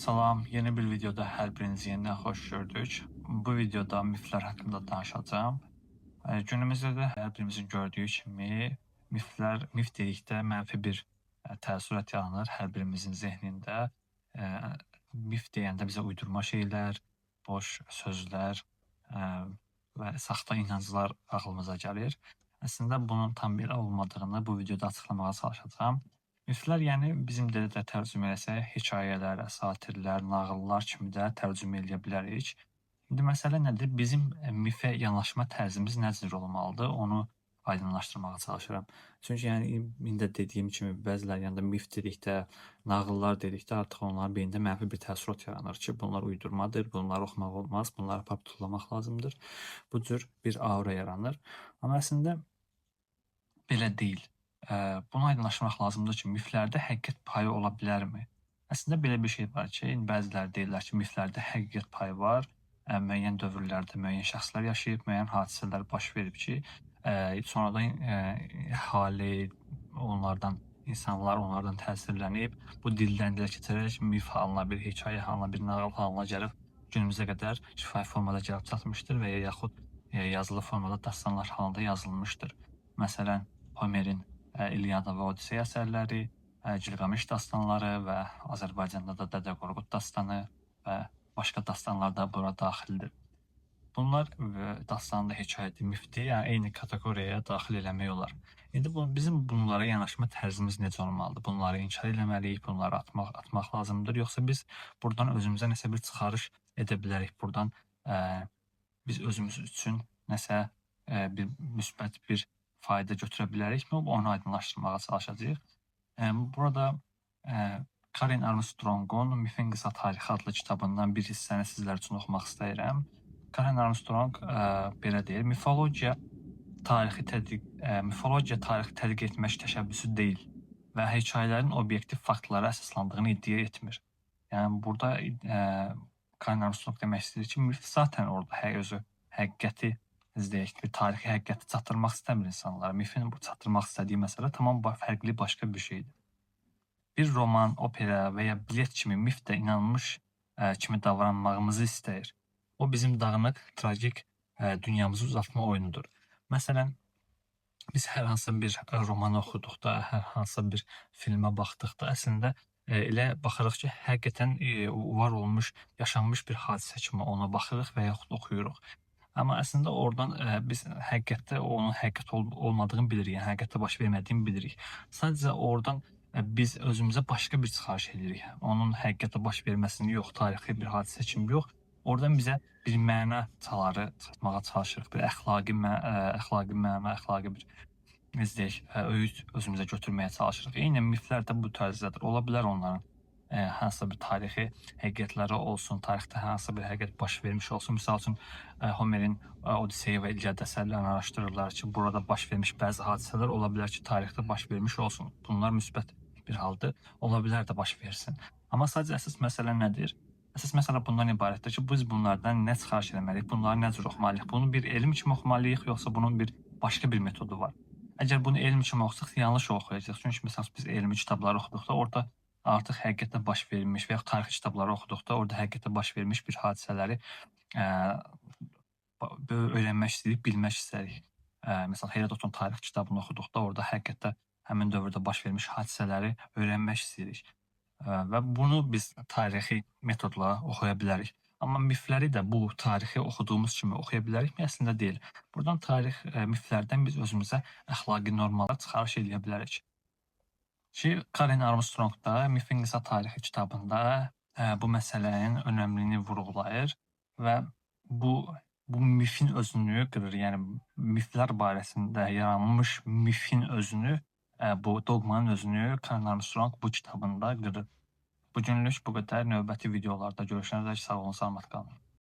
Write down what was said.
Salam, yeni bir videoda hər birinizi yenidən xoş gördük. Bu videoda miflər haqqında danışacağam. Günümüzdə də hər birimizin gördüyü kimi mif dedikdə mənfi bir təəssürat yaranır hər birimizin zehnində. Ə, Mif deyəndə bizə uydurma şeylər, boş sözlər və saxta inanclar ağlımıza gəlir. Əslində bunun tam belə olmadığını bu videoda açıqlamağa çalışacağam. Miflər, yəni bizim dildə də tərcümə etsək, hekayələr, əsatirlər, nağıllar kimi də tərcümə eləyə bilərik. İndi məsələ nədir? Bizim mifə yanaşma tərzimiz nə cür olmalıdır? Onu aydınlaşdırmağa çalışıram. Çünki yəni indi də dediyim kimi bəziləri yəni mif dedikdə, nağıllar dedikdə artıq onların beynində mənfi bir təəssürat yaranır ki, bunlar uydurmadır, bunları oxumaq olmaz, bunları apab tullamaq lazımdır. Bu cür bir aura yaranır. Amma əslində belə deyil. Bunu aydınlaşdırmaq lazımdır ki, miflərdə həqiqət payı ola bilərmi? Əslində belə bir şey var ki, bəziləri deyirlər ki, miflərdə həqiqət payı var. Müəyyən dövrlərdə müəyyən şəxslər yaşayıb, müəyyən hadisələr baş verib ki, sonradan əhali insanlar onlardan təsirlənib, bu dildən dilə keçərək mif halına, bir hekayə halına, bir nağıl halına gəlib günümüzə qədər şifahi formada gəlib çatmışdır və ya yaxud yazılı formada dastanlar halında yazılmışdır. Məsələn, Homerin İlyada və Odisseya əsərləri, Gilgameş dastanları və Azərbaycanda da Dədə Qorqud dastanı və başqa dastanlar da bura daxildir. Bunlar dastanında hekayəti, mifdir, yəni eyni kateqoriyaya daxil eləmək olar. İndi bizim bunlara yanaşma tərzimiz necə olmalıdır? Bunları inkar eləməliyik, bunları atmaq lazımdır, yoxsa biz buradan özümüzə nəsə bir çıxarış edə bilərik, buradan biz özümüz üçün nəsə bir müsbət bir fayda götürə bilərikmi? Onu aydınlaşdırmağa çalışacağıq. Burada Karen Armstrongun Mifin Qısa Tarixi adlı kitabından bir hissəni sizlər üçün oxumaq istəyirəm. Karen Armstrong belə deyir, mifologiya tarixi tədqiq etmək təşəbbüsü deyil və hekayələrin obyektiv faktlara əsaslandığını iddia etmir. Yəni burada Karen Armstrong demək istəyir ki, mif zaten orada özü həqiqəti bir tarixi həqiqəti çatdırmaq istəmir insanlara. Mifin çatdırmaq istədiyi məsələ tamam fərqli, başqa bir şeydir. Bir roman, opera və ya bilet kimi mif də inanmış kimi davranmağımızı istəyir. O bizim dağınıq, tragik dünyamızı uzatma oyunudur. Məsələn, biz hər hansı bir romanı oxuduqda, hər hansı bir filmə baxdıqda əslində elə baxırıq ki, həqiqətən var olmuş, yaşanmış bir hadisə kimi ona baxırıq və yaxud oxuyuruq. Amma əslində oradan biz həqiqətdə onun həqiqət olmadığını bilirik, yəni həqiqətdə baş vermədiyini bilirik. Sadəcə oradan biz özümüzə başqa bir çıxarış edirik. Onun həqiqətdə baş verməsini yox, tarixi bir hadisə kimi yox. Oradan bizə bir məna çatmağa çalışırıq, bir əxlaqi məna, əxlaqi bir öyüd özümüzə götürməyə çalışırıq. Eynən miflər də bu tərzdadır. Ola bilər onların hansısa bir tarixi həqiqətləri olsun, tarixdə hansısa bir həqiqət baş vermiş olsun. Misal üçün, Homerin Odisseya və İlyada əsərlərini araşdırırlar ki, burada baş vermiş bəzi hadisələr ola bilər ki, tarixdə baş vermiş olsun. Bunlar müsbət bir haldır, ola bilər də baş versin. Amma sadəcə əsas məsələ nədir? Əsas məsələ bundan ibarətdir ki, biz bunlardan nə çıxarış eləməliyik, bunları nə cür oxumalıyıq? Bunu bir elm kimi oxumalıyıq, yoxsa bunun başqa bir metodu var? Əgər bunu elm kimi oxusaq, yanlış oxuyacaq. Çünki məsələn, biz elmi kitabları oxuduqda orada artıq həqiqətdə baş vermiş və ya tarixi kitabları oxuduqda orada həqiqətdə baş vermiş bir hadisələri öyrənmək istəyirik, bilmək istəyirik. Məsələn, Herodotun tarix kitabını oxuduqda orada həqiqətdə həmin dövrdə baş vermiş hadisələri öyrənmək istəyirik. Və bunu biz tarixi metodla oxuya bilərik. Amma mifləri də bu tarixi oxuduğumuz kimi oxuya bilərikmi? Əslində deyil. Buradan miflərdən biz özümüzə əxlaqi normalar çıxarış edə bilərik. Karen Armstrong da Mifin Qısa Tarixi kitabında bu məsələnin önəmliyini vurğulayır və bu mifin özünü qırır. Yəni miflər barəsində yaranmış mifin özünü, bu doqmanın özünü Karen Armstrong bu kitabında qırır. Bu günlük bu qədər. Növbəti videolarda görüşənədək sağ olun, salamat qalın.